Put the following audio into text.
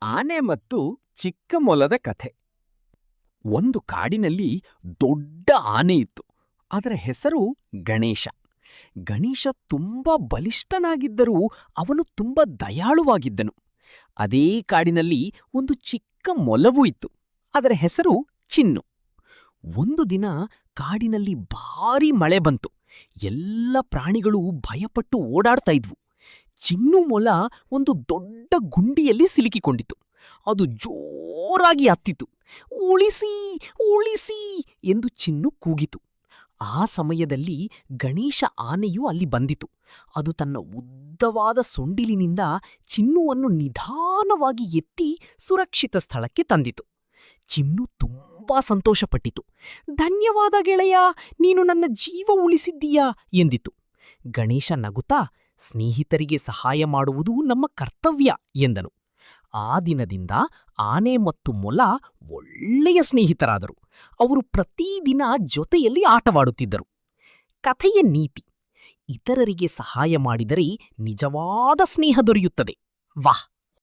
ಆನೆ ಮತ್ತು ಚಿಕ್ಕ ಮೊಲದ ಕಥೆ. ಒಂದು ಕಾಡಿನಲ್ಲಿ ದೊಡ್ಡ ಆನೆ ಇತ್ತು. ಅದರ ಹೆಸರು ಗಣೇಶ. ಗಣೇಶ ತುಂಬಾ ಬಲಿಷ್ಠನಾಗಿದ್ದರೂ ಅವನು ತುಂಬಾ ದಯಾಳುವಾಗಿದ್ದನು. ಅದೇ ಕಾಡಿನಲ್ಲಿ ಒಂದು ಚಿಕ್ಕ ಮೊಲವೂ ಇತ್ತು. ಅದರ ಹೆಸರು ಚಿನ್ನು. ಒಂದು ದಿನ ಕಾಡಿನಲ್ಲಿ ಭಾರೀ ಮಳೆ ಬಂತು. ಎಲ್ಲ ಪ್ರಾಣಿಗಳು ಭಯಪಟ್ಟು ಓಡಾಡ್ತಾ ಇದ್ವು. ಚಿನ್ನು ಮೊಲ ಒಂದು ದೊಡ್ಡ ಗುಂಡಿಯಲ್ಲಿ ಸಿಲುಕಿಕೊಂಡಿತು. ಅದು ಜೋರಾಗಿ ಅತ್ತಿತು. ಉಳಿಸಿ ಉಳಿಸಿ ಎಂದು ಚಿನ್ನು ಕೂಗಿತು. ಆ ಸಮಯದಲ್ಲಿ ಗಣೇಶ ಆನೆಯು ಅಲ್ಲಿ ಬಂದಿತು. ಅದು ತನ್ನ ಉದ್ದವಾದ ಸೊಂಡಿಲಿನಿಂದ ಚಿನ್ನುವನ್ನು ನಿಧಾನವಾಗಿ ಎತ್ತಿ ಸುರಕ್ಷಿತ ಸ್ಥಳಕ್ಕೆ ತಂದಿತು. ಚಿನ್ನು ತುಂಬಾ ಸಂತೋಷಪಟ್ಟಿತು. ಧನ್ಯವಾದ ಗೆಳೆಯ, ನೀನು ನನ್ನ ಜೀವ ಉಳಿಸಿದ್ದೀಯಾ ಎಂದಿತು. ಗಣೇಶ ನಗುತ್ತಾ, ಸ್ನೇಹಿತರಿಗೆ ಸಹಾಯ ಮಾಡುವುದು ನಮ್ಮ ಕರ್ತವ್ಯ ಎಂದನು. ಆ ದಿನದಿಂದ ಆನೆ ಮತ್ತು ಮೊಲ ಒಳ್ಳೆಯ ಸ್ನೇಹಿತರಾದರು. ಅವರು ಪ್ರತಿದಿನ ಜೊತೆಯಲ್ಲಿ ಆಟವಾಡುತ್ತಿದ್ದರು. ಕಥೆಯ ನೀತಿ: ಇತರರಿಗೆ ಸಹಾಯ ಮಾಡಿದರೆ ನಿಜವಾದ ಸ್ನೇಹ ದೊರೆಯುತ್ತದೆ. ವಾಹ್!